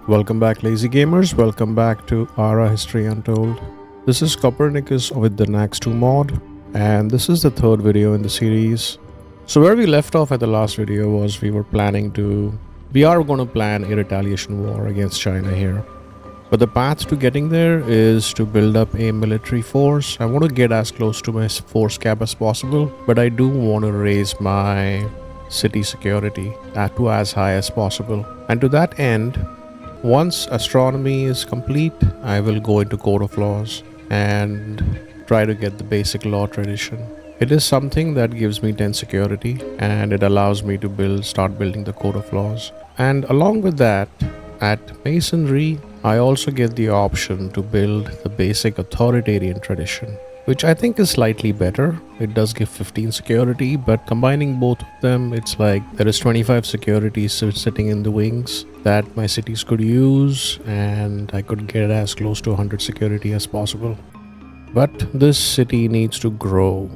Welcome back, lazy gamers. Welcome back to ARA History Untold. This is Copernicus with the NAXT2 mod, and this is the third video in the series. So where we left off at the last video was we are going to plan a retaliation war against China here. But the path to getting there is to build up a military force. I want to get as close to my force cap as possible, but I do want to raise my city security to as high as possible. And to that end, once astronomy is complete, I will go into Code of Laws and try to get the basic law tradition. It is something that gives me 10 security and it allows me to start building the Code of Laws. And along with that, at Masonry, I also get the option to build the basic authoritarian tradition, which I think is slightly better. It does give 15 security, but combining both of them, it's like there is 25 security sitting in the wings that my cities could use, and I could get as close to 100 security as possible. But this city needs to grow.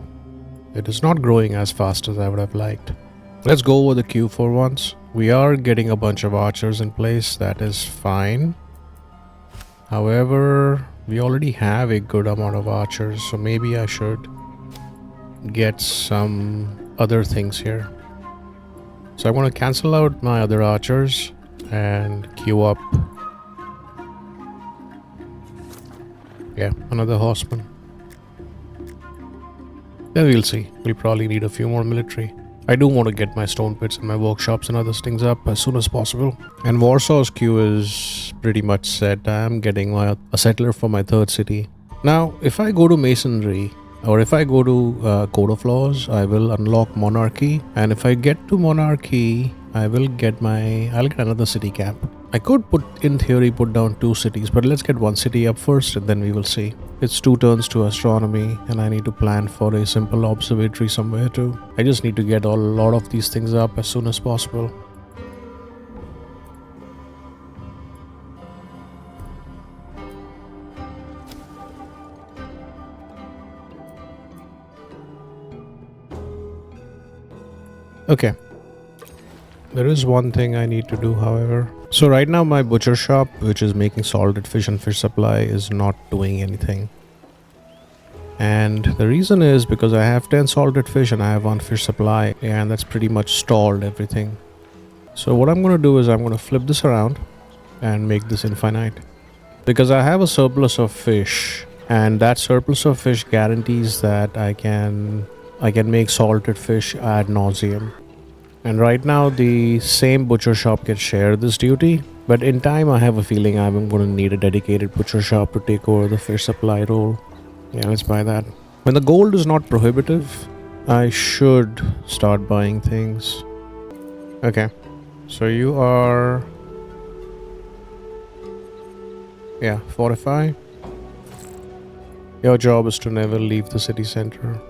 It is not growing as fast as I would have liked. Let's go over the queue for once. We are getting a bunch of archers in place. That is fine. However, we already have a good amount of archers, so maybe I should get some other things here. So I'm going to cancel out my other archers and queue up. Yeah, another horseman. Then we'll see. We'll probably need a few more military. I do want to get my stone pits and my workshops and other things up as soon as possible. And Warsaw's queue is pretty much set. I am getting a settler for my third city. Now, if I go to Masonry, or if I go to Code of Laws, I will unlock Monarchy. And if I get to Monarchy, I'll get another city cap. I could in theory put down 2 cities, but let's get 1 city up first and then we will see. It's 2 turns to astronomy and I need to plan for a simple observatory somewhere too. I just need to get a lot of these things up as soon as possible. Okay. There is one thing I need to do, however. So right now my butcher shop, which is making salted fish and fish supply, is not doing anything. And the reason is because I have 10 salted fish and I have 1 fish supply, and that's pretty much stalled everything. So what I'm going to do is I'm going to flip this around and make this infinite. Because I have a surplus of fish, and that surplus of fish guarantees that I can make salted fish ad nauseum. And right now the same butcher shop can share this duty, but in time I have a feeling I'm going to need a dedicated butcher shop to take over the fish supply role. Yeah, let's buy that. When the gold is not prohibitive, I should start buying things. Okay, so you are... yeah, fortify. Your job is to never leave the city center.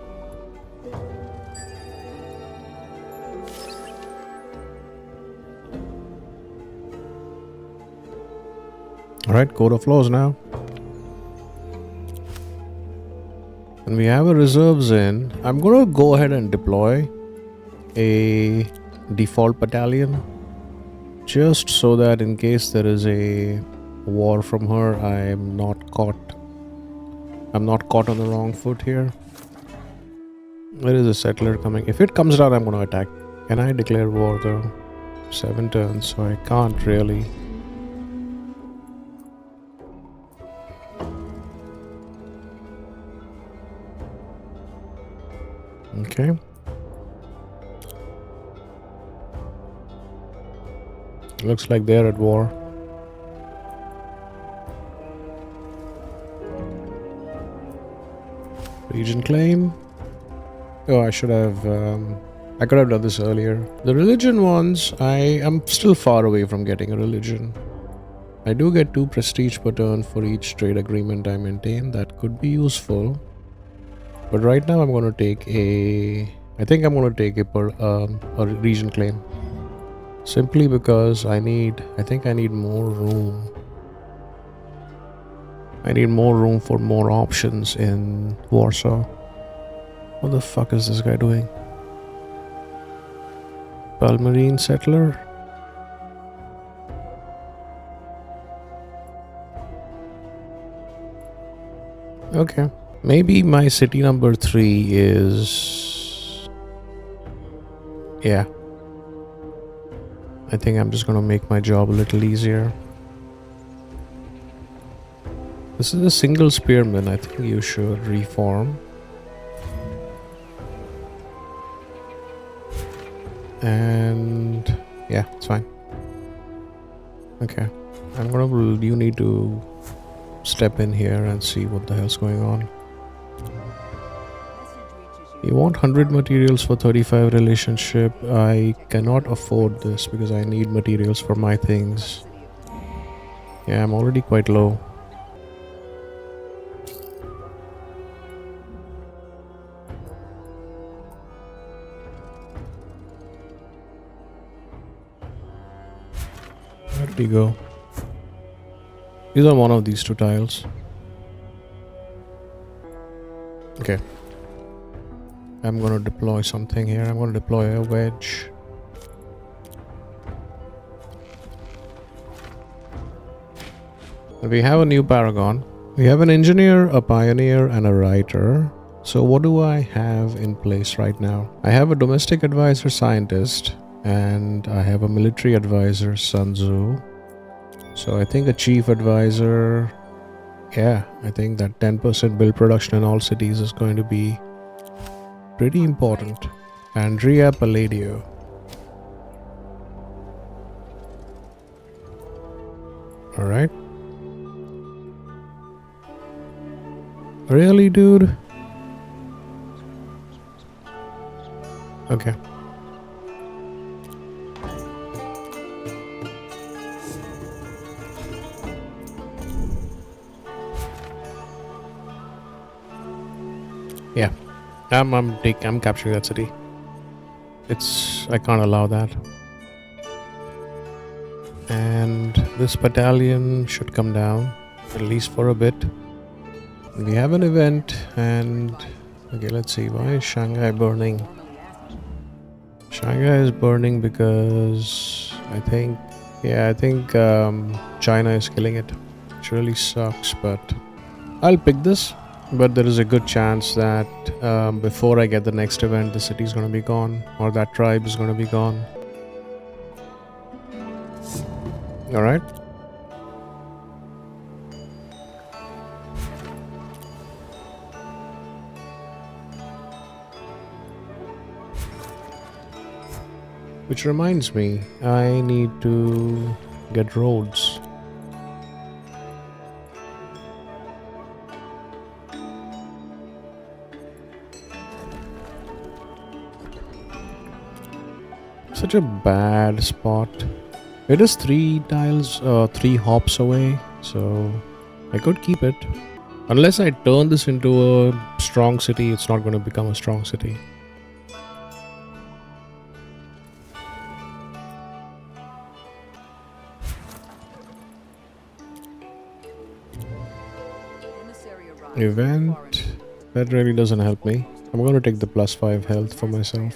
Alright, Code of Laws now. And we have a reserves in. I'm going to go ahead and deploy a default battalion. Just so that in case there is a war from her, I'm not caught on the wrong foot here. There is a settler coming. If it comes down, I'm going to attack. Can I declare war though? 7 turns, so I can't really. Okay. Looks like they're at war. Region claim. Oh, I should have... I could have done this earlier. The religion ones, I am still far away from getting a religion. I do get 2 prestige per turn for each trade agreement I maintain. That could be useful. But right now I'm going to take I think I'm going to take a region claim. Simply because I think I need more room. I need more room for more options in Warsaw. What the fuck is this guy doing? Palmarine settler? Okay. Maybe my city number 3 is... Yeah. I think I'm just gonna make my job a little easier. This is a single spearman. I think you should reform. And yeah, it's fine. Okay. You need to step in here and see what the hell's going on. You want 100 materials for 35 relationship. I cannot afford this because I need materials for my things. Yeah, I'm already quite low. Where did he go? He's on one of these 2 tiles. Okay. I'm gonna deploy something here. I'm gonna deploy a wedge. We have a new paragon. We have an engineer, a pioneer, and a writer. So what do I have in place right now? I have a domestic advisor scientist, and I have a military advisor, Sun Tzu. So I think a chief advisor, yeah, I think that 10% bill production in all cities is going to be pretty important. Andrea Palladio. Alright. Really, dude? Okay. Yeah. I'm capturing that city. I can't allow that. And this battalion should come down, at least for a bit. We have an event, and okay, let's see, why is Shanghai burning? Shanghai is burning because I think China is killing it, which really sucks, but I'll pick this. But there is a good chance that before I get the next event, the city is going to be gone, or that tribe is going to be gone. Alright. Which reminds me, I need to get roads. Such a bad spot. It is 3 tiles, 3 hops away, so I could keep it. Unless I turn this into a strong city, it's not going to become a strong city. Event. That really doesn't help me. I'm going to take the +5 health for myself.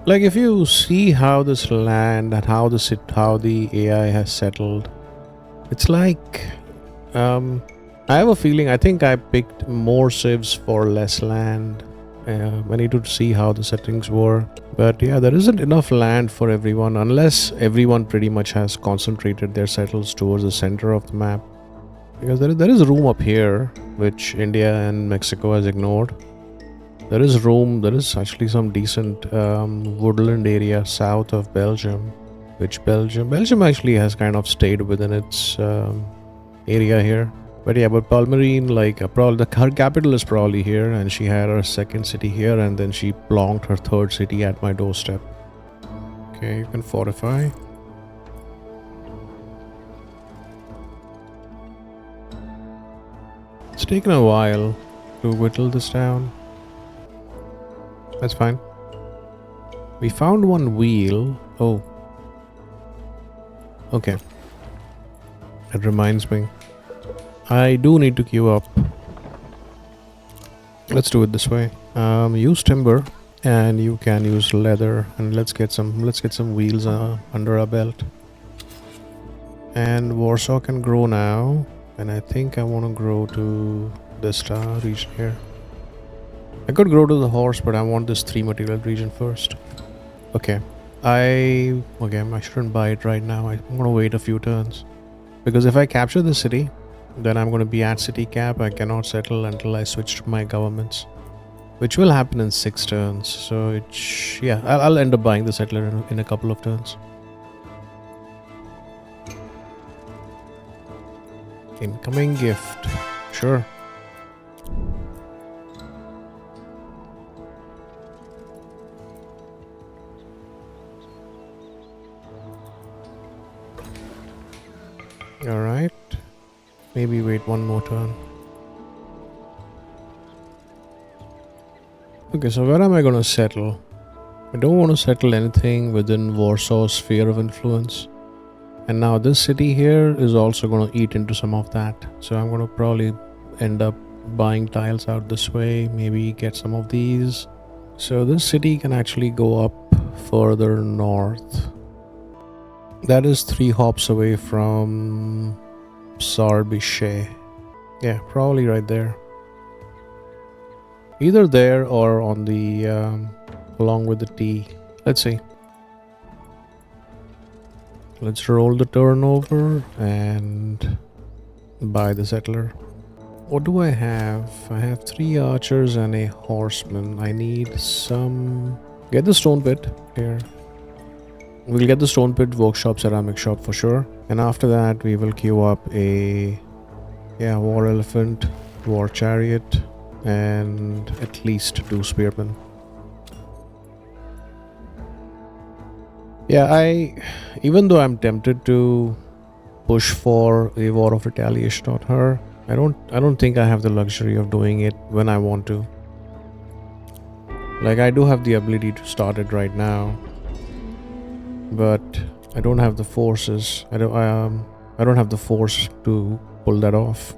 Like, if you see how this land and how the AI has settled, it's like I have a feeling, I think I picked more civs for less land. I need to see how the settings were, but yeah, there isn't enough land for everyone unless everyone pretty much has concentrated their settles towards the center of the map, because there is room up here which India and Mexico has ignored. There is room, there is actually some decent woodland area south of Belgium, which Belgium actually has kind of stayed within its area here. But yeah, but Palmarine, like, her capital is probably here, and she had her second city here, and then she plonked her third city at my doorstep. Okay, you can fortify. It's taken a while to whittle this down. That's fine. We found one wheel. Oh. Okay. That reminds me. I do need to queue up. Let's do it this way. Use timber. And you can use leather, and let's get some wheels under our belt. And Warsaw can grow now, and I think I want to grow to this region here. I could grow to the horse, but I want this 3 material region first. Okay. I shouldn't buy it right now. I'm gonna wait a few turns, because if I capture the city, then I'm gonna be at city cap. I cannot settle until I switch to my governments, which will happen in 6 turns. So I'll end up buying the settler in a couple of turns. Incoming gift. Sure. Alright. Maybe wait one more turn. Okay, so where am I gonna settle? I don't want to settle anything within Warsaw's sphere of influence. And now this city here is also going to eat into some of that. So I'm going to probably end up buying tiles out this way. Maybe get some of these. So this city can actually go up further north. That is 3 hops away from Sarbishe. Yeah, probably right there. Either there or on the along with the T. Let's see. Let's roll the turnover and buy the settler. What do I have? I have 3 archers and a horseman. I need some... Get the stone pit here. We'll get the stone pit, workshop, ceramic shop for sure. And after that we will queue up a war elephant, war chariot, and at least 2 spearmen. Yeah, even though I'm tempted to push for a war of retaliation on her, I don't think I have the luxury of doing it when I want to. Like, I do have the ability to start it right now, but I don't have the forces. I don't have the force to pull that off.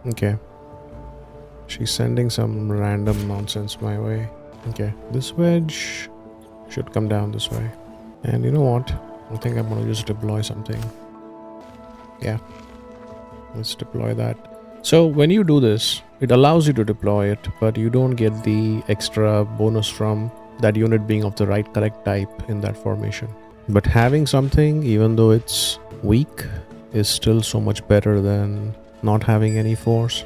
Okay. She's sending some random nonsense my way. Okay, this wedge should come down this way. And you know what? I think I'm gonna just deploy something. Yeah, let's deploy that. So when you do this, it allows you to deploy it, but you don't get the extra bonus from that unit being of the correct type in that formation. But having something, even though it's weak, is still so much better than not having any force.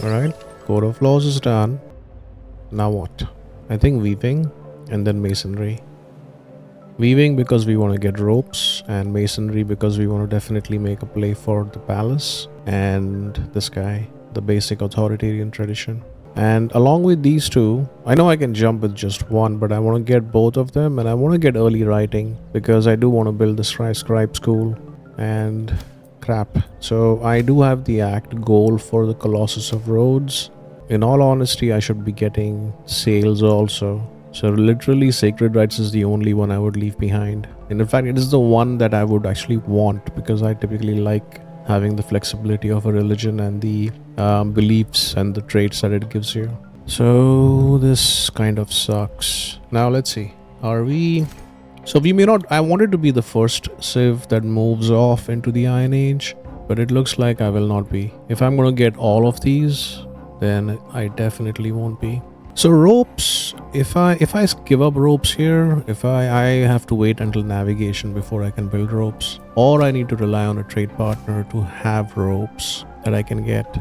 Alright, Code of Laws is done. Now what? I think weaving and then masonry. Weaving because we want to get ropes, and masonry because we want to definitely make a play for the palace and this guy, the basic authoritarian tradition. And along with these 2, I know I can jump with just one, but I want to get both of them, and I want to get early writing because I do want to build the scribe school and crap. So I do have the act goal for the Colossus of Rhodes. In all honesty, I should be getting sales also. So literally Sacred Rites is the only one I would leave behind. And in fact, it is the one that I would actually want, because I typically like having the flexibility of a religion and the beliefs and the traits that it gives you. So this kind of sucks. Now let's see. Are we... So we may not... I wanted to be the first civ that moves off into the Iron Age, but it looks like I will not be. If I'm going to get all of these, then I definitely won't be. So ropes, if I give up ropes here, if I have to wait until navigation before I can build ropes, or I need to rely on a trade partner to have ropes that I can get.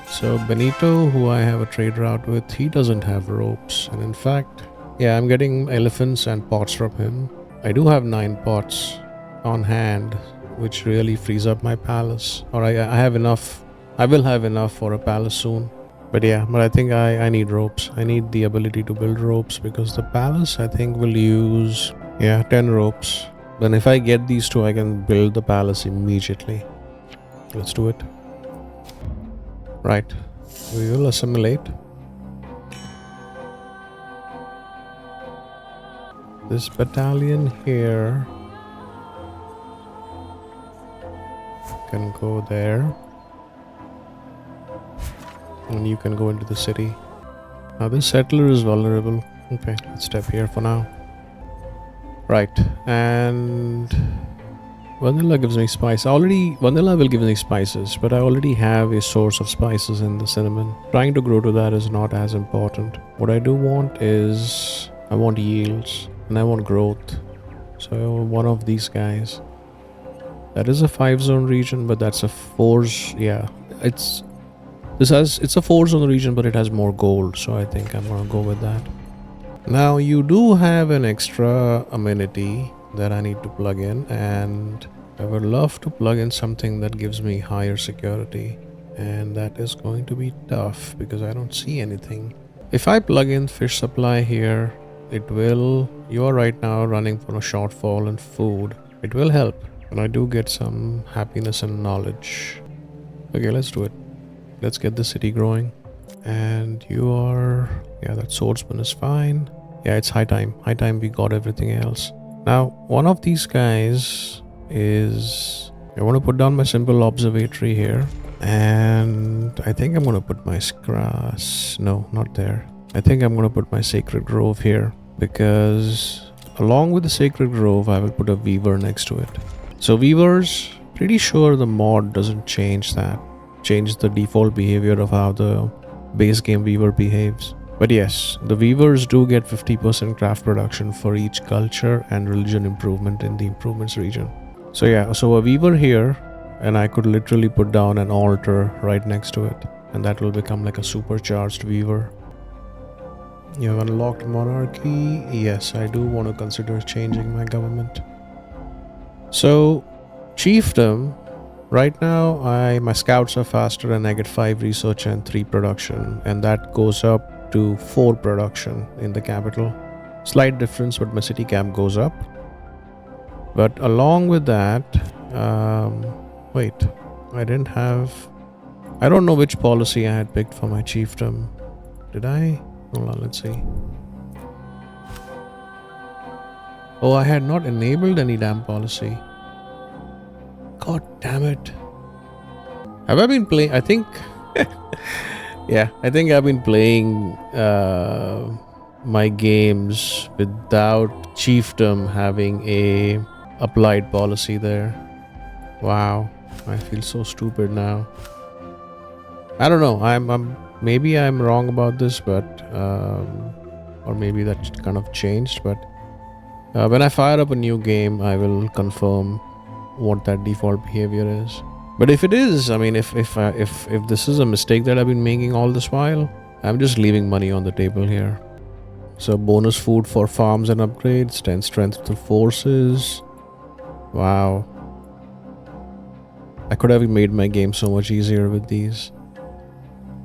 So Benito, who I have a trade route with, he doesn't have ropes, and in fact, yeah, I'm getting elephants and pots from him. I do have 9 pots on hand, which really frees up my palace, or I have enough. I will have enough for a palace soon. But I think I need ropes. I need the ability to build ropes, because the palace, I think, will use 10 ropes. Then if I get these 2, I can build the palace immediately. Let's do it. Right, we will assimilate. This battalion here can go there. and you can go into the city. Now this settler is vulnerable. Okay, let's step here for now. Right, and vanilla gives me spice. Vanilla will give me spices, but I already have a source of spices in the cinnamon. Trying to grow to that is not as important. What I do want is, I want yields and I want growth. So one of these guys. That is a 5-zone region, but that's a 4. Yeah, it's a 4-zone region, but it has more gold. So I think I'm gonna go with that. Now you do have an extra amenity that I need to plug in, and I would love to plug in something that gives me higher security, and that is going to be tough because I don't see anything. If I plug in fish supply here, you are right now running for a shortfall in food. It will help, and I do get some happiness and knowledge. Okay, let's do it. Let's get the city growing. And you are, yeah, that swordsman is fine. Yeah, it's high time we got everything else. Now one of these guys is, I want to put down my simple observatory here, and I think I'm going to put my no, not there. I think I'm going to put my sacred grove here, because along with the sacred grove I will put a weaver next to it. So weavers, pretty sure the mod doesn't change the default behavior of how the base game weaver behaves. But yes, the weavers do get 50% craft production for each culture and religion improvement in the improvements region. So yeah, so a weaver here, and I could literally put down an altar right next to it, and that will become like a supercharged weaver. You have unlocked monarchy. Yes, I do want to consider changing my government. So chiefdom, right now my scouts are faster and I get 5 research and 3 production, and that goes up to 4 production in the capital. Slight difference, but my city cap goes up. But along with that, wait, I don't know which policy I had picked for my chiefdom. Did I? Hold on, let's see. Oh, I had not enabled any damn policy. God damn it. Have I been playing? I think yeah, I think I've been playing my games without chiefdom having a applied policy there. Wow, I feel so stupid now. I don't know, maybe I'm wrong about this, but or maybe that kind of changed, but when I fire up a new game I will confirm what that default behavior is. But if it is, I mean, if this is a mistake that I've been making all this while, I'm just leaving money on the table here. So bonus food for farms and upgrades, 10 strength to forces. Wow. I could have made my game so much easier with these.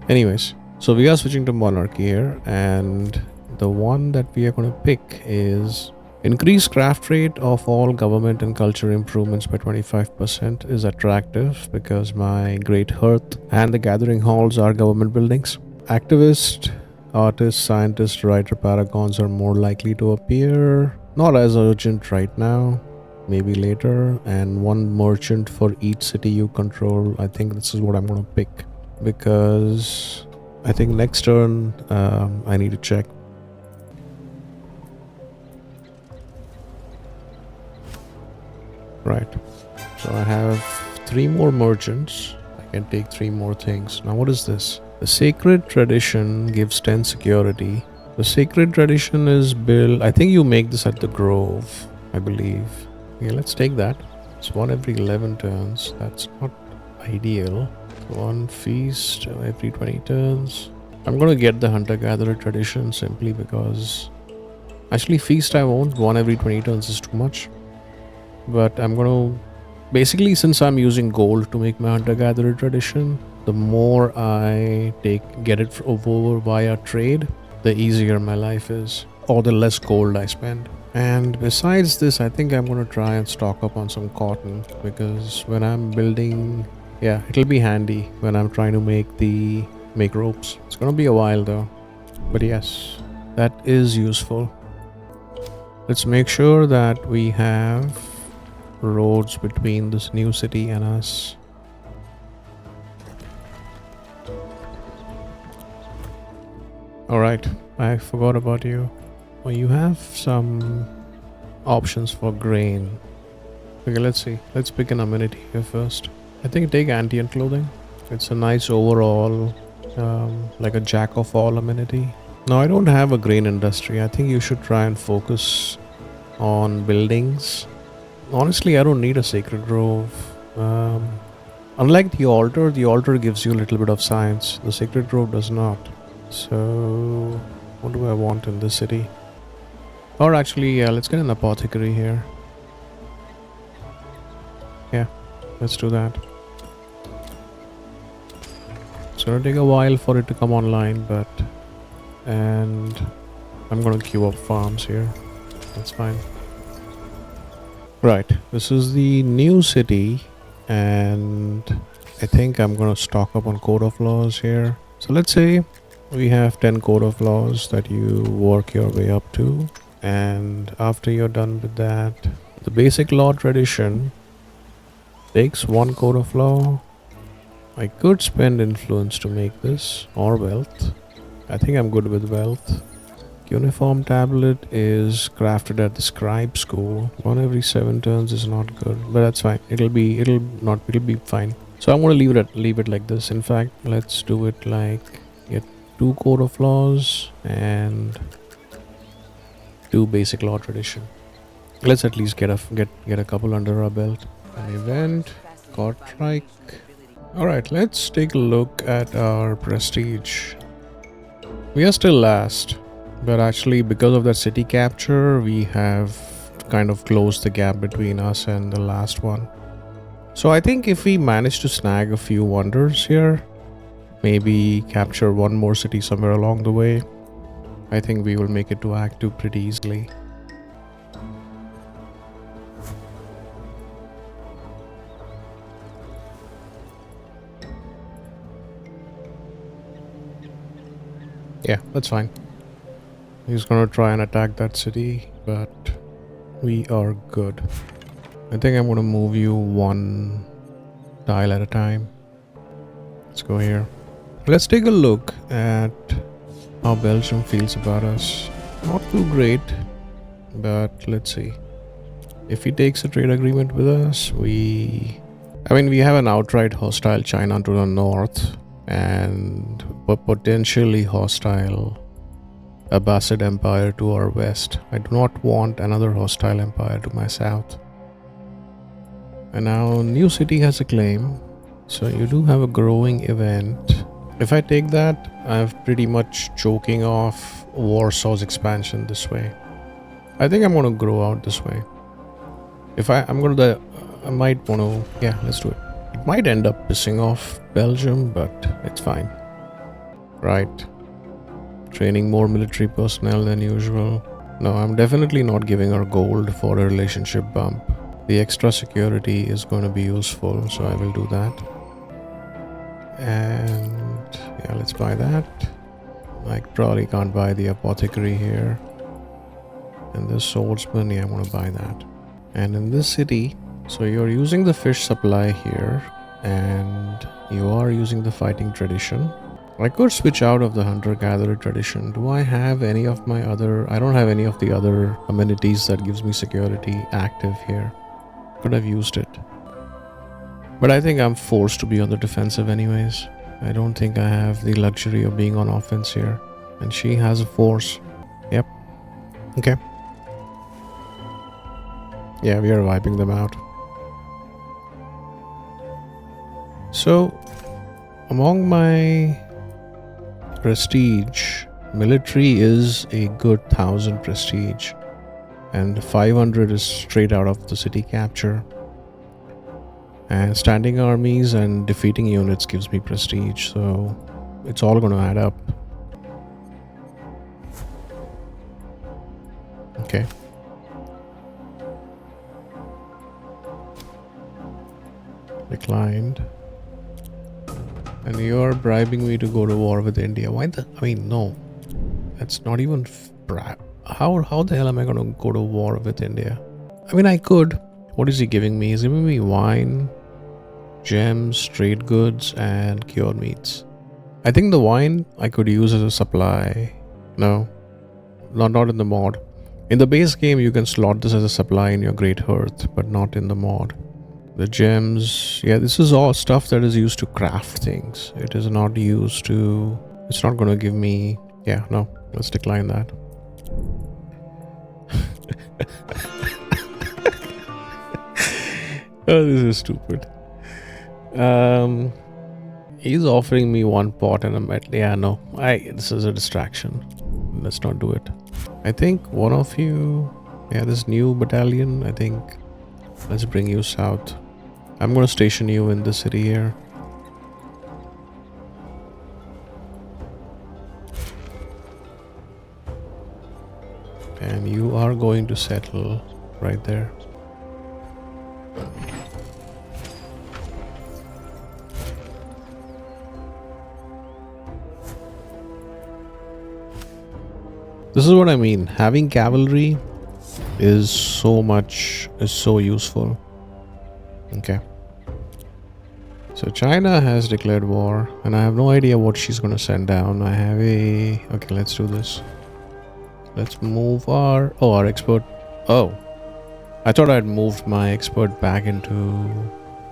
Anyways, so we are switching to monarchy here, and the one that we are going to pick is increase craft rate of all government and culture improvements by 25% is attractive because my Great Hearth and the Gathering Halls are government buildings. Activist, artist, scientist, writer paragons are more likely to appear. Not as urgent right now, maybe later. And 1 merchant for each city you control. I think this is what I'm going to pick, because I think next turn I need to check. Right, so I have 3 more merchants. I can take 3 more things. Now what is this? The sacred tradition gives 10 security. The sacred tradition is built, I think you make this at the grove, I believe. Okay, let's take that. It's 1 every 11 turns. That's not ideal. 1 feast every 20 turns. I'm gonna get the hunter-gatherer tradition simply because, actually feast I won't. 1 every 20 turns is too much. But I'm gonna, basically since I'm using gold to make my hunter-gatherer tradition, the more I get it over via trade, the easier my life is, or the less gold I spend. And besides this, I think I'm gonna try and stock up on some cotton, because when I'm building, yeah, it'll be handy when I'm trying to make ropes. It's gonna be a while though, but yes, that is useful. Let's make sure that we have roads between this new city and us. Alright, I forgot about you. Well, you have some options for grain. Okay, let's see. Let's pick an amenity here first. I think take ambient clothing. It's a nice overall, like a jack of all amenity. Now, I don't have a grain industry. I think you should try and focus on buildings. Honestly, I don't need a sacred grove. Unlike the altar gives you a little bit of science. The sacred grove does not. So, what do I want in this city? Or actually, yeah, let's get an apothecary here. Yeah, let's do that. It's gonna take a while for it to come online, and I'm gonna queue up farms here. That's fine. Right, this is the new city, and I think I'm gonna stock up on code of laws here. So let's say we have 10 code of laws that you work your way up to, and after you're done with that, the basic law tradition takes one code of law. I could spend influence to make this, or wealth. I think I'm good with wealth. Uniform tablet is crafted at the scribe school. One every 7 turns is not good, but that's fine. It'll be fine. So I'm gonna leave it like this. In fact, let's do it like get 2 code of laws and 2 basic law tradition. Let's at least get a couple under our belt. An event, Godstrike. Alright, let's take a look at our prestige. We are still last, but actually because of that city capture, we have kind of closed the gap between us and the last one. So I think if we manage to snag a few wonders here, maybe capture one more city somewhere along the way, I think we will make it to Act 2 pretty easily. Yeah, that's fine. He's gonna try and attack that city, but we are good. I think I'm gonna move you 1 tile at a time. Let's go here. Let's take a look at how Belgium feels about us. Not too great, but let's see. If he takes a trade agreement with us, we have an outright hostile China to the north and a potentially hostile Abbasid Empire to our west. I do not want another hostile empire to my south. And now new city has a claim, so you do have a growing event. If I take that, I'm pretty much choking off Warsaw's expansion this way. I think I'm gonna grow out this way. I might wanna, yeah, let's do it. It might end up pissing off Belgium, but it's fine. Right. Training more military personnel than usual. No, I'm definitely not giving her gold for a relationship bump. The extra security is going to be useful, so I will do that. And yeah, let's buy that. I probably can't buy the apothecary here. And this swordsman, yeah, I want to buy that. And in this city, so you're using the fish supply here, and you are using the fighting tradition. I could switch out of the hunter-gatherer tradition. Do I have any of my other... I don't have any of the other amenities that gives me security active here. Could have used it. But I think I'm forced to be on the defensive anyways. I don't think I have the luxury of being on offense here. And she has a force. Yep. Okay. Yeah, we are wiping them out. So, among my prestige, military is a good 1000 prestige, and 500 is straight out of the city capture. And standing armies and defeating units gives me prestige, so it's all going to add up. Okay. Declined. And you're bribing me to go to war with India. Why the... no. That's not even... How the hell am I going to go to war with India? I could. What is he giving me? He's giving me wine, gems, trade goods, and cured meats. I think the wine I could use as a supply. No, not in the mod. In the base game, you can slot this as a supply in your Great Hearth, but not in the mod. The gems, yeah, this is all stuff that is used to craft things. It is not used to, it's not going to give me, yeah, no, let's decline that. Oh, this is stupid. He's offering me one pot and a metal. Yeah, no, this is a distraction. Let's not do it. I think one of you, yeah, this new battalion, I think, let's bring you south. I'm going to station you in the city here. And you are going to settle right there. This is what I mean. Having cavalry is so useful. Okay. So China has declared war, and I have no idea what she's going to send down. I have a... Okay, let's do this. Let's move our... Oh, our expert... Oh. I thought I'd moved my expert back into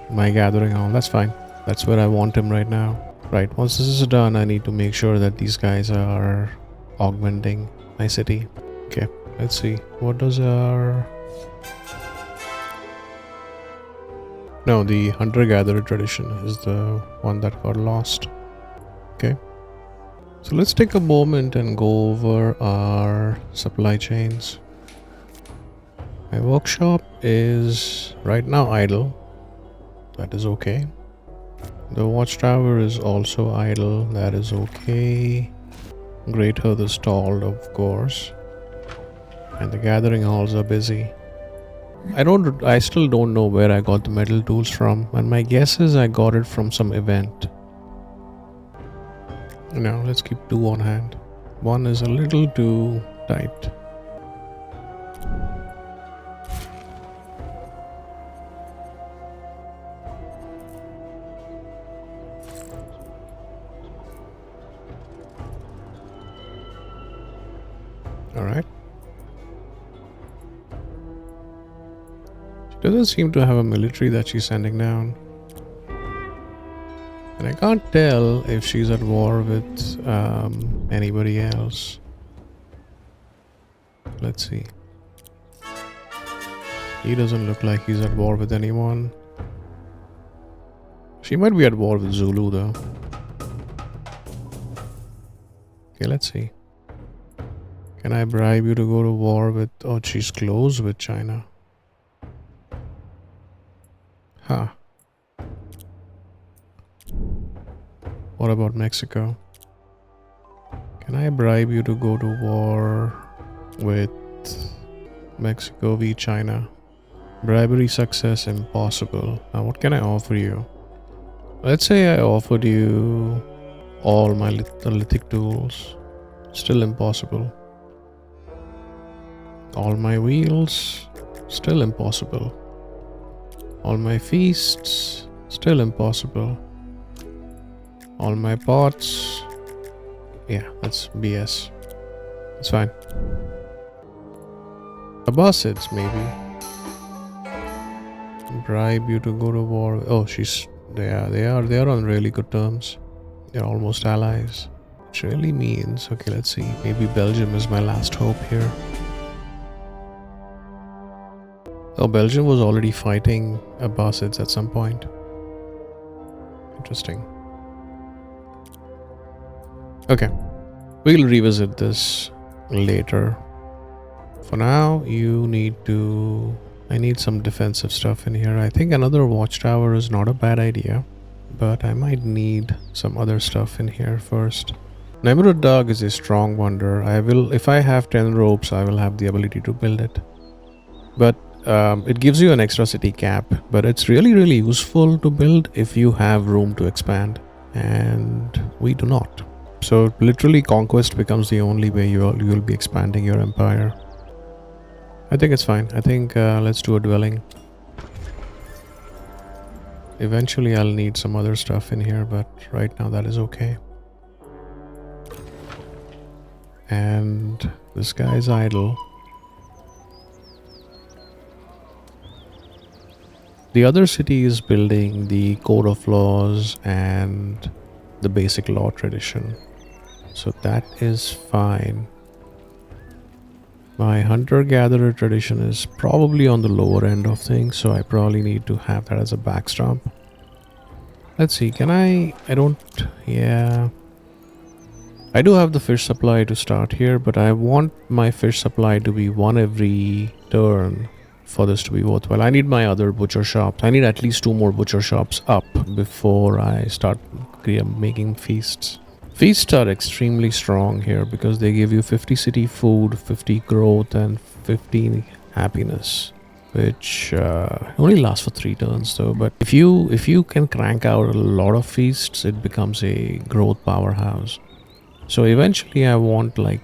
my gathering hall. That's fine. That's where I want him right now. Right, once this is done, I need to make sure that these guys are augmenting my city. Okay, let's see. What does our... No, the hunter-gatherer tradition is the one that got lost. Okay. So let's take a moment and go over our supply chains. My workshop is right now idle. That is okay. The watchtower is also idle. That is okay. Great Hearth is stalled, of course. And the gathering halls are busy. I still don't know where I got the metal tools from, and my guess is I got it from some event. Now let's keep 2 on hand. 1 is a little too tight. Alright. She doesn't seem to have a military that she's sending down. And I can't tell if she's at war with anybody else. Let's see. He doesn't look like he's at war with anyone. She might be at war with Zulu though. Okay, let's see. Can I bribe you to go to war with... Oh, she's close with China. Huh. What about Mexico? Can I bribe you to go to war with Mexico v China? Bribery success impossible. Now what can I offer you? Let's say I offered you all my lithic tools. Still impossible. All my wheels, still impossible. All my feasts, still impossible. All my pots, yeah, that's BS. It's fine. Abbasids, maybe. Bribe you to go to war. Oh, they are on really good terms. They're almost allies. Which really means, okay, let's see. Maybe Belgium is my last hope here. Oh, Belgium was already fighting Abbasids at some point. Interesting. Okay. We'll revisit this later. For now, I need some defensive stuff in here. I think another watchtower is not a bad idea, but I might need some other stuff in here first. Nemerud Dog is a strong wonder. If I have 10 ropes, I will have the ability to build it. But it gives you an extra city cap, but it's really useful to build if you have room to expand, and we do not. So literally conquest becomes the only way you'll be expanding your empire. I think it's fine. I think let's do a dwelling. Eventually I'll need some other stuff in here, but right now that is okay. And this guy is idle. The other city is building the code of laws and the basic law tradition. So that is fine. My hunter-gatherer tradition is probably on the lower end of things, so I probably need to have that as a backstop. Let's see, can I don't, yeah. I do have the fish supply to start here, but I want my fish supply to be one every turn for this to be worthwhile. I need my other butcher shops. I need at least 2 more butcher shops up before I start making feasts. Feasts are extremely strong here because they give you 50 city food, 50 growth, and 50 happiness, which only lasts for 3 turns though. But if you can crank out a lot of feasts, it becomes a growth powerhouse. So eventually I want like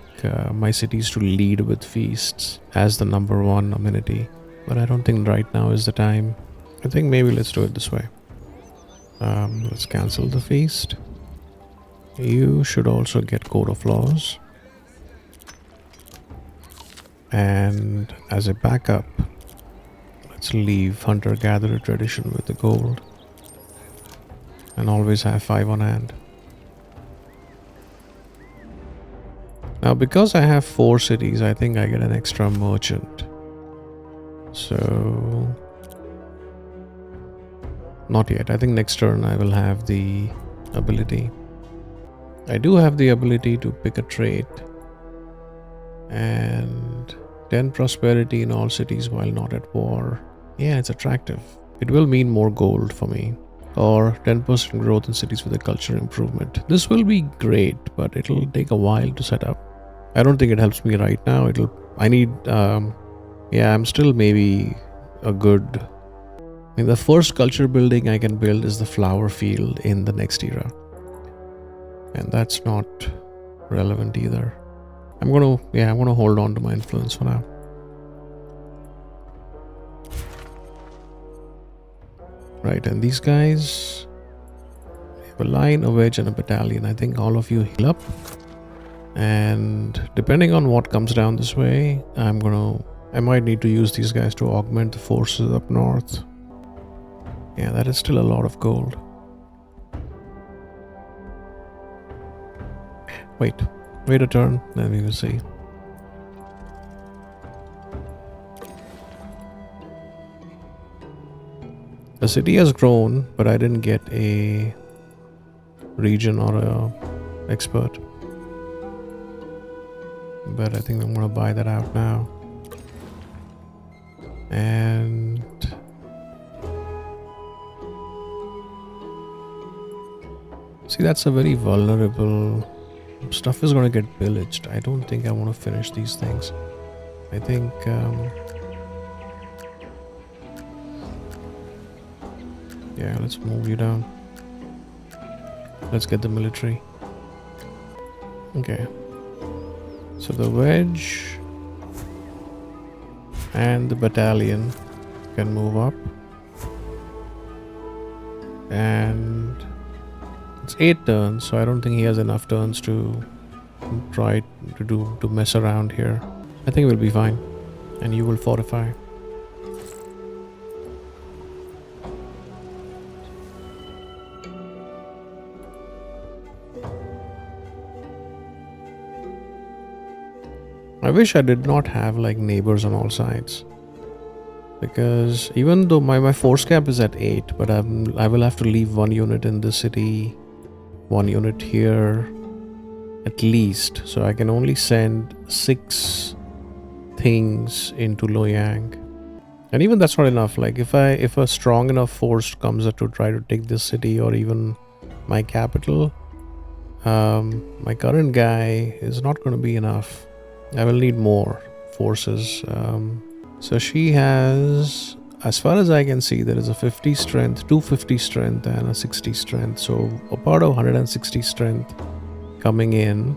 my cities to lead with feasts as the #1 amenity. But I don't think right now is the time. I think maybe let's do it this way. Let's cancel the feast. You should also get code of laws. And as a backup, let's leave hunter-gatherer tradition with the gold. And always have 5 on hand. Now because I have 4 cities, I think I get an extra merchant. So not yet. I think next turn I will have the ability. I do have the ability to pick a trait and 10 prosperity in all cities while not at war. Yeah, it's attractive. It will mean more gold for me, or 10% growth in cities with a culture improvement. This will be great, but it'll take a while to set up. I don't think it helps me right now. I need yeah, I'm still maybe a good, I mean, the first culture building I can build is the flower field in the next era. And that's not relevant either. I'm gonna hold on to my influence for now. Right, and these guys have a line, a wedge, and a battalion. I think all of you heal up. And depending on what comes down this way, I might need to use these guys to augment the forces up north. Yeah, that is still a lot of gold. Wait a turn, then we will see. The city has grown, but I didn't get a region or a expert. But I think I'm gonna buy that out now. And see, that's a very vulnerable stuff is going to get pillaged. I don't think I want to finish these things. I think yeah, let's move you down. Let's get the military. Okay, so the wedge and the battalion can move up, and it's 8 turns, so I don't think he has enough turns to try to mess around here. I think we'll be fine, and you will fortify. I wish I did not have like neighbors on all sides, because even though my force cap is at 8, but I will have to leave 1 unit in this city, 1 unit here at least, so I can only send 6 things into Loyang, and even that's not enough. Like if a strong enough force comes to try to take this city or even my capital, my current guy is not going to be enough. I will need more forces. So she has, as far as I can see, there is a 50 strength, 250 strength, and a 60 strength. So about 160 strength coming in,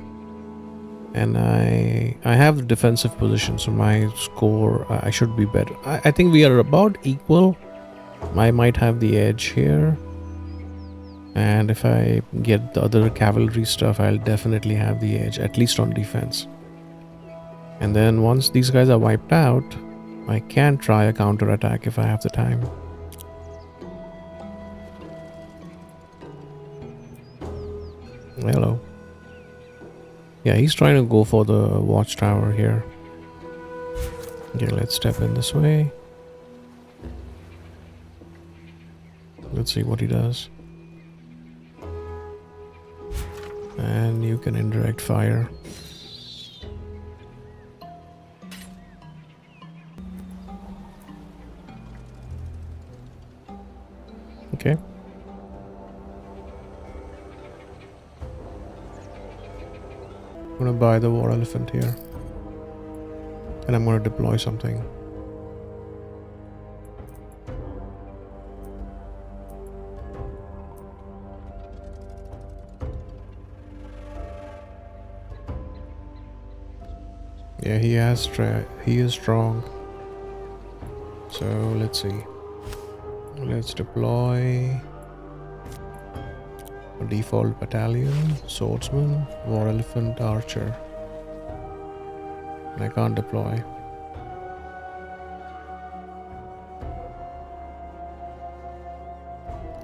and I have the defensive position, so my score, I should be better. I think we are about equal. I might have the edge here, and if I get the other cavalry stuff, I'll definitely have the edge, at least on defense. And then once these guys are wiped out, I can try a counterattack if I have the time. Hello. Yeah, he's trying to go for the watchtower here. Okay, let's step in this way. Let's see what he does. And you can indirect fire. Okay. I'm gonna buy the war elephant here. And I'm gonna deploy something. Yeah, he is strong. So let's see. Let's deploy a default battalion, swordsman, war elephant, archer. And I can't deploy.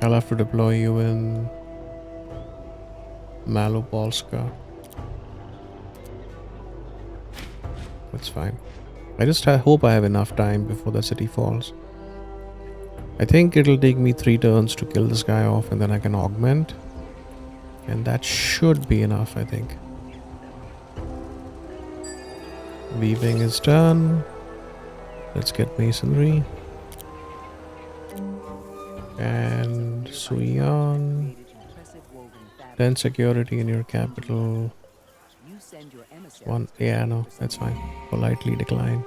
I'll have to deploy you in Malopolska. That's fine. I just hope I have enough time before the city falls. I think it'll take me 3 turns to kill this guy off, and then I can augment. And that should be enough, I think. Weaving is done. Let's get masonry. And Suyan. 10 security in your capital. 1, yeah, no, that's fine. Politely decline.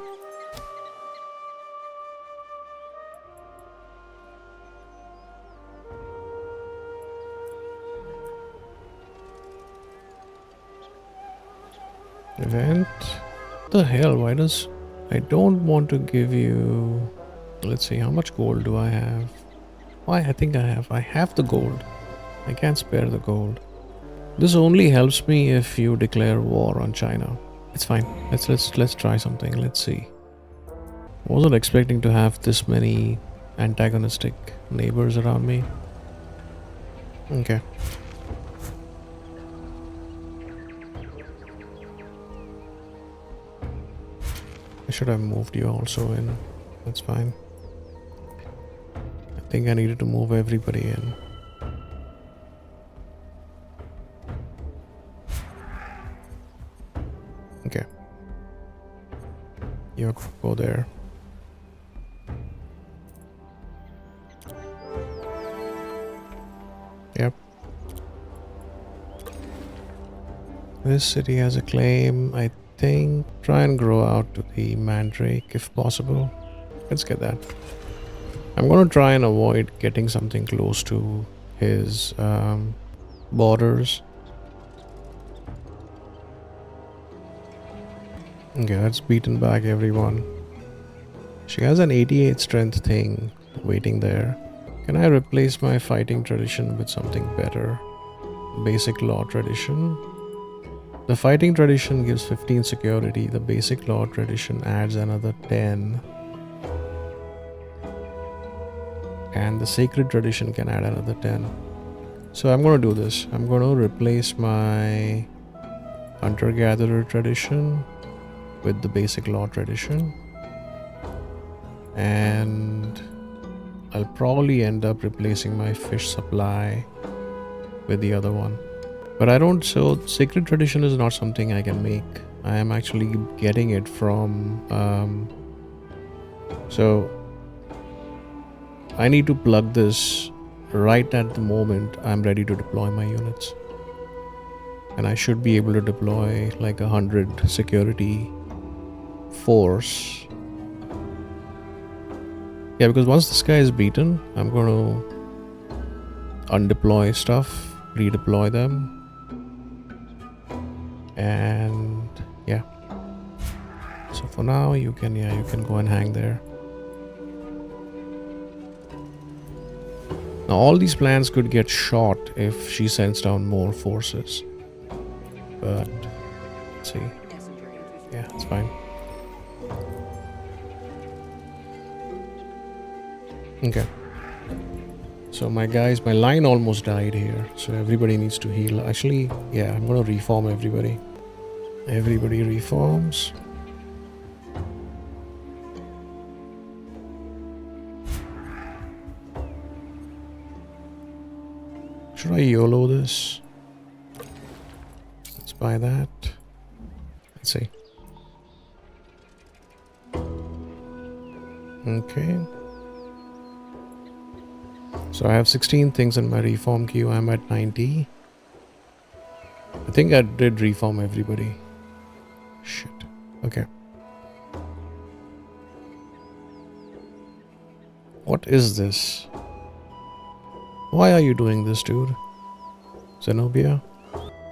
Event. What the hell? Why does... I don't want to give you... Let's see, how much gold do I have? Why, I think I have the gold. I can't spare the gold. This only helps me if you declare war on China. It's fine. Let's try something. Let's see. Wasn't expecting to have this many antagonistic neighbors around me. Okay. I should have moved you also in. That's fine. I think I needed to move everybody in. Okay. You go there. Yep. This city has a claim. I think try and grow out to the mandrake if possible. Let's get that. I'm gonna try and avoid getting something close to his borders. Okay, that's beaten back everyone. She has an 88 strength thing waiting there. Can I replace my fighting tradition with something better? Basic law tradition. The fighting tradition gives 15 security. The basic law tradition adds another 10. And the sacred tradition can add another 10. So I'm going to do this. I'm going to replace my hunter-gatherer tradition with the basic law tradition. And I'll probably end up replacing my fish supply with the other one. But I don't, so sacred tradition is not something I can make. I am actually getting it from, so I need to plug this right at the moment I'm ready to deploy my units. And I should be able to deploy like 100 security force. Yeah, because once this guy is beaten, I'm going to undeploy stuff, redeploy them. And yeah. So for now you can go and hang there. Now all these plans could get shot if she sends down more forces. But let's see. Yeah, it's fine. Okay. So my guys, my line almost died here. So everybody needs to heal. Actually, yeah, I'm gonna reform everybody. Everybody reforms. Should I YOLO this? Let's buy that. Let's see. Okay. So I have 16 things in my reform queue. I'm at 90. I think I did reform everybody. Shit. Okay. What is this? Why are you doing this, dude? Zenobia?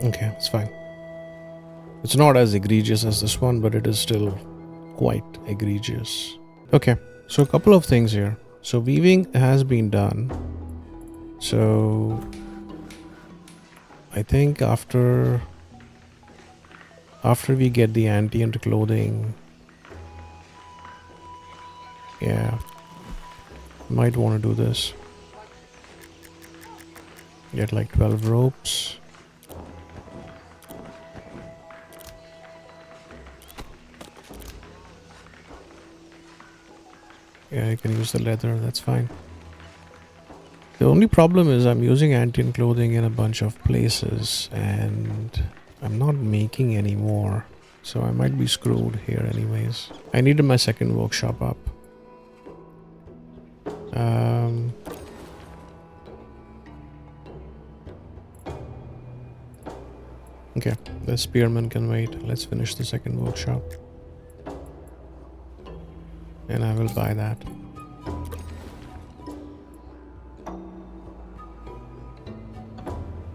Okay, it's fine. It's not as egregious as this one, but it is still quite egregious. Okay, so a couple of things here. So weaving has been done. So I think after we get the ambient clothing, yeah, might want to do this. Get like 12 ropes. Yeah, you can use the leather, that's fine. The only problem is I'm using ambient clothing in a bunch of places and I'm not making any more. So I might be screwed here anyways. I needed my second workshop up. Okay, the spearman can wait. Let's finish the second workshop. And I will buy that.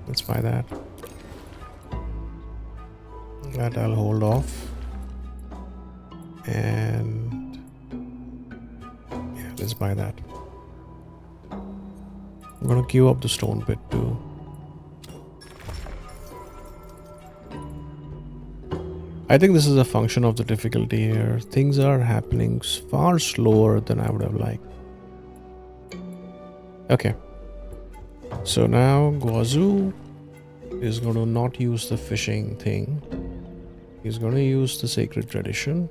Let's buy that. That I'll hold off. And yeah, let's buy that. I'm gonna queue up the stone pit too. I think this is a function of the difficulty here. Things are happening far slower than I would have liked. Okay. So now Guazu is going to not use the fishing thing. He's going to use the sacred tradition.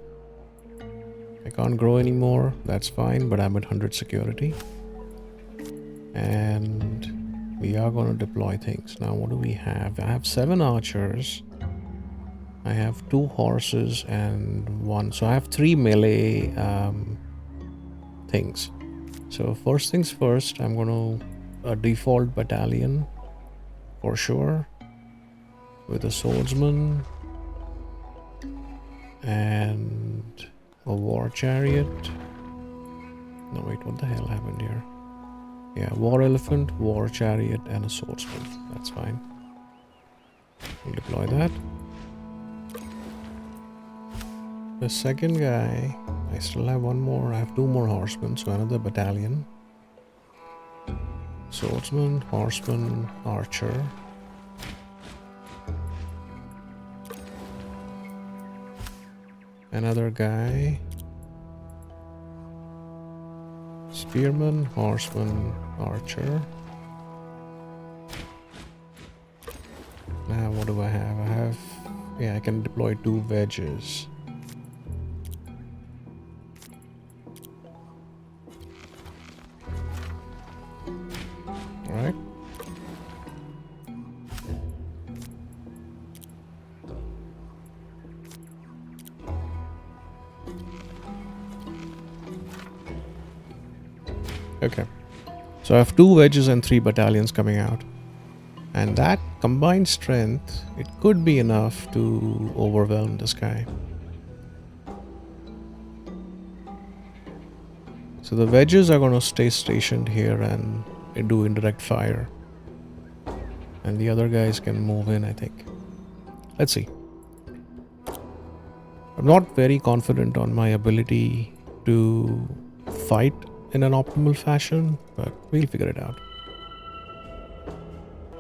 I can't grow anymore. That's fine, but I'm at 100 security. And we are going to deploy things. Now what do we have? I have 7 archers. I have 2 horses and 1. So I have 3 melee things. So first things first, I'm going to default battalion for sure with a swordsman and a war chariot. No, wait, what the hell happened here? Yeah, war elephant, war chariot, and a swordsman. That's fine. We'll deploy that. The second guy, I still have 1 more. I have 2 more horsemen, so another battalion. Swordsman, horseman, archer. Another guy. Spearman, horseman, archer. Now what do I have? Yeah, I can deploy 2 wedges. Alright. Okay. So I have 2 wedges and 3 battalions coming out. And that combined strength, it could be enough to overwhelm this guy. So the wedges are going to stay stationed here and do indirect fire. And the other guys can move in, I think. Let's see. I'm not very confident on my ability to fight in an optimal fashion, but we'll figure it out.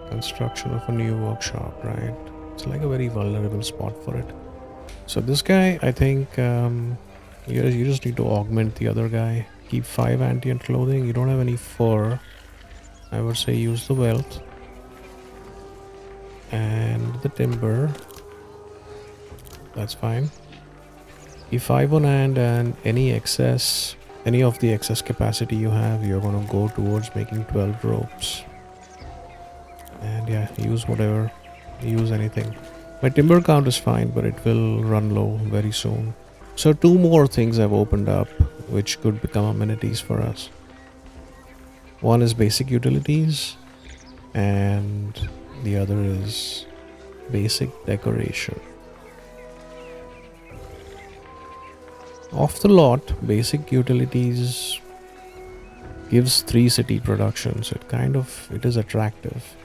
Construction of a new workshop, right? It's like a very vulnerable spot for it. So this guy, I think you just need to augment the other guy. Keep 5 anti and clothing. You don't have any fur. I would say use the wealth and the timber. That's fine. Keep 5 on hand, and any of the excess capacity you have, you're gonna go towards making 12 ropes. And yeah, use whatever, use anything. My timber count is fine, but it will run low very soon. So 2 more things I've opened up which could become amenities for us. One is basic utilities and the other is basic decoration. Off the lot, basic utilities gives 3 city production, so it is attractive.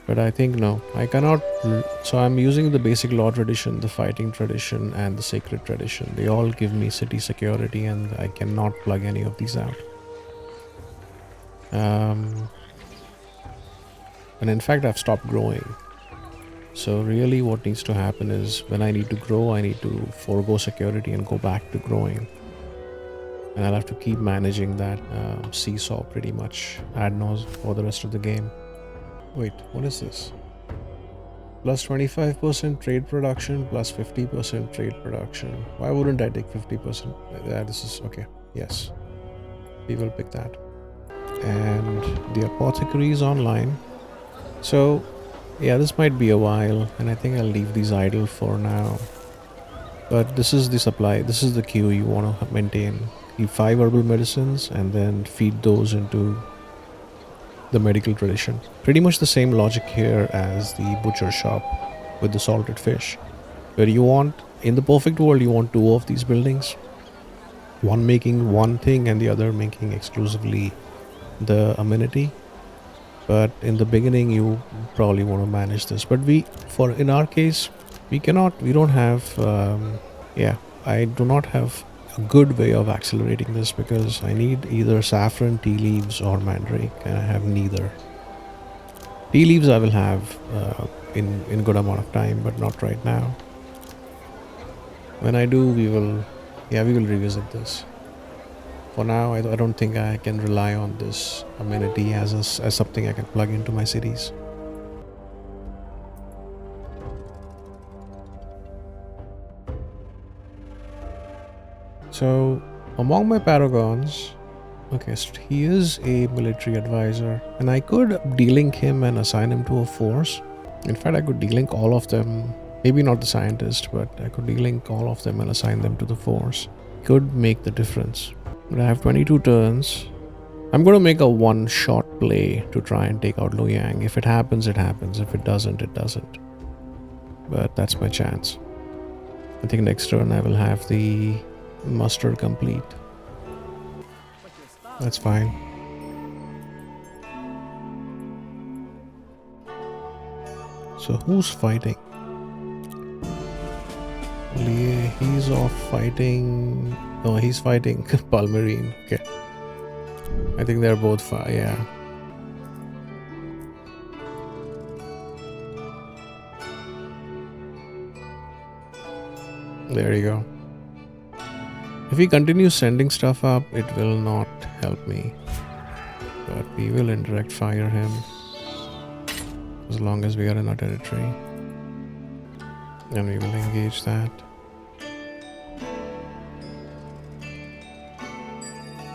But I think no, I cannot. So I'm using the basic law tradition, the fighting tradition, and the sacred tradition. They all give me city security, and I cannot plug any of these out. And in fact, I've stopped growing. So really what needs to happen is when I need to grow, I need to forego security and go back to growing. And I'll have to keep managing that seesaw pretty much ad nauseam for the rest of the game. Wait, what is this? Plus 25% trade production, plus 50% trade production. Why wouldn't I take 50%? Yeah, this is okay. Yes, we will pick that. And the apothecary is online. So yeah, this might be a while, and I think I'll leave these idle for now. But this is the supply, this is the queue you want to maintain. Keep 5 herbal medicines and then feed those into the medical tradition. Pretty much the same logic here as the butcher shop with the salted fish, where you want, in the perfect world, you want 2 of these buildings, one making one thing and the other making exclusively the amenity. But in the beginning you probably want to manage this, but in our case we don't have I do not have a good way of accelerating this because I need either saffron, tea leaves or mandrake, and I have neither. Tea leaves I will have in good amount of time, but not right now. When I do, we will revisit this. For now, I don't think I can rely on this amenity as something I can plug into my cities. So, among my paragons, okay, so he is a military advisor, and I could delink him and assign him to a force. In fact, I could delink all of them, maybe not the scientist, but I could delink all of them and assign them to the force. Could make the difference. But I have 22 turns. I'm going to make a one-shot play to try and take out Lu Yang. If it happens, it happens. If it doesn't, it doesn't. But that's my chance. I think next turn I will have the muster complete. That's fine. So who's fighting? He's off fighting. No, he's fighting Palmerine. Okay. I think they're both fine. Yeah. There you go. If he continues sending stuff up, it will not help me. But we will indirect fire him as long as we are in our territory. And we will engage that.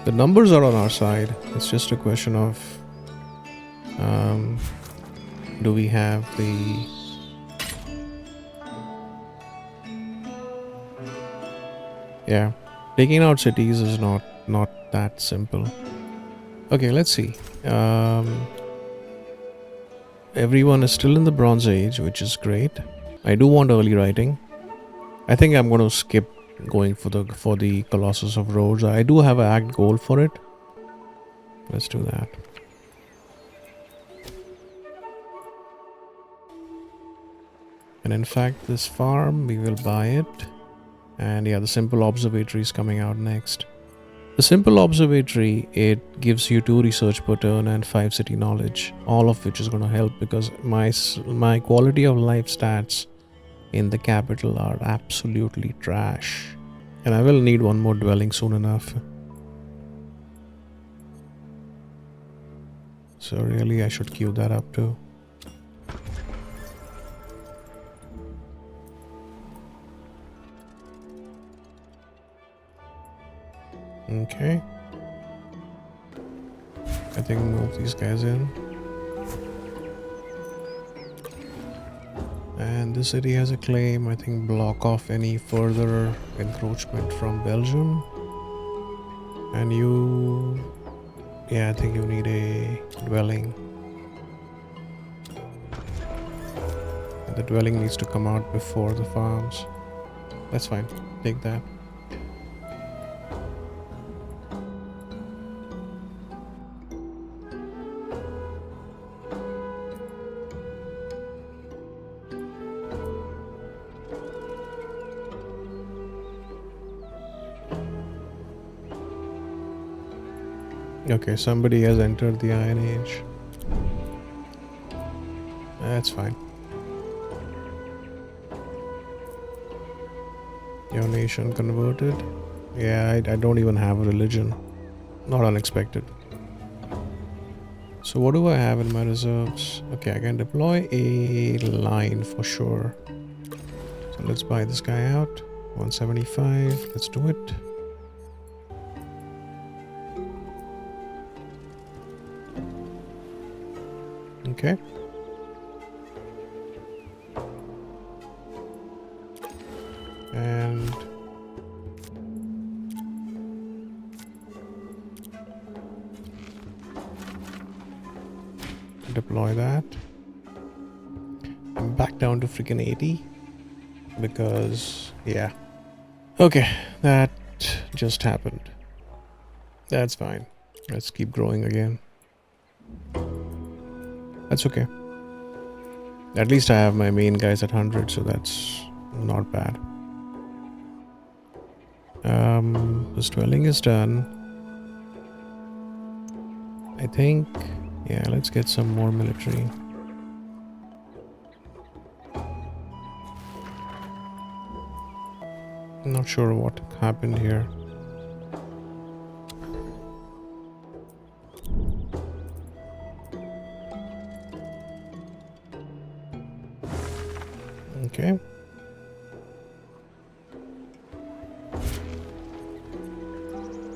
The numbers are on our side. It's just a question of do we have the taking out cities is not that simple. Okay, let's see. Everyone is still in the Bronze Age, which is great. I do want early writing. I think I'm going to skip going for the Colossus of Rhodes. I do have an act goal for it. Let's do that. And in fact, this farm, we will buy it. And yeah, the simple observatory is coming out next. The simple observatory, it gives you 2 research per turn and 5 city knowledge, all of which is going to help because my quality of life stats in the capital are absolutely trash. And I will need one more dwelling soon enough. So really I should queue that up too. Okay. I think move these guys in. And the city has a claim, I think block off any further encroachment from Belgium. And you... yeah, I think you need a dwelling. And the dwelling needs to come out before the farms. That's fine, take that. Okay, somebody has entered the Iron Age. That's fine. Your nation converted? Yeah, I don't even have a religion. Not unexpected. So what do I have in my reserves? Okay, I can deploy a line for sure. So let's buy this guy out. 175, let's do it. Okay. And deploy that. I'm back down to freaking 80 because yeah. Okay, that just happened. That's fine. Let's keep growing again. That's okay. At least I have my main guys at 100, so that's not bad. This dwelling is done. I think, yeah, let's get some more military. I'm not sure what happened here. Okay.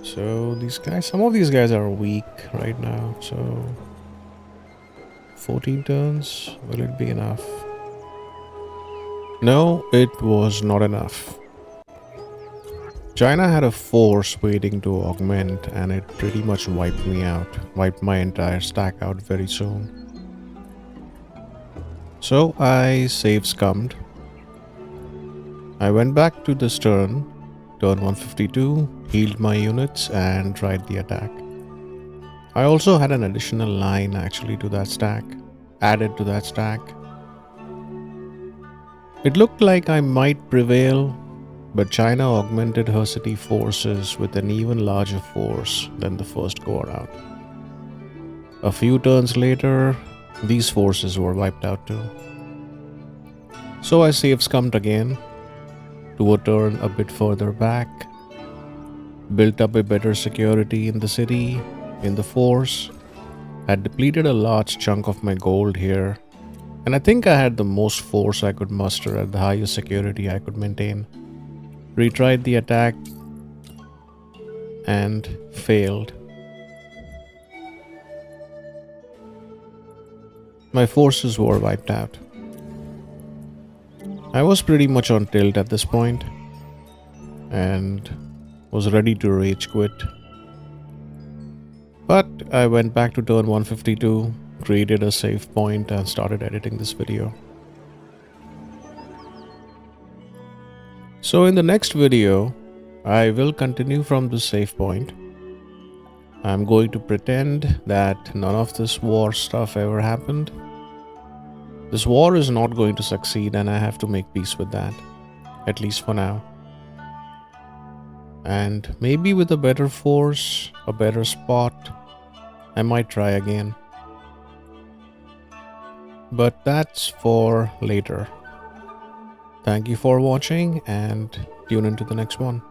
So these guys, some of these guys are weak right now, so 14 turns, will it be enough? No, it was not enough. China had a force waiting to augment and it pretty much wiped me out, wiped my entire stack out very soon. So I save scummed. I went back to this turn 152, healed my units and tried the attack. I also had an additional line actually to that stack, added to that stack. It looked like I might prevail, but China augmented her city forces with an even larger force than the first go around. A few turns later, these forces were wiped out too. So I save scummed again to a turn a bit further back, built up a better security in the city, in the force, had depleted a large chunk of my gold here, and I think I had the most force I could muster at the highest security I could maintain. Retried the attack and failed. My forces were wiped out. I was pretty much on tilt at this point and was ready to rage quit. But I went back to turn 152, created a save point and started editing this video. So in the next video, I will continue from the save point. I'm going to pretend that none of this war stuff ever happened. This war is not going to succeed and I have to make peace with that, at least for now. And maybe with a better force, a better spot, I might try again. But that's for later. Thank you for watching and tune into the next one.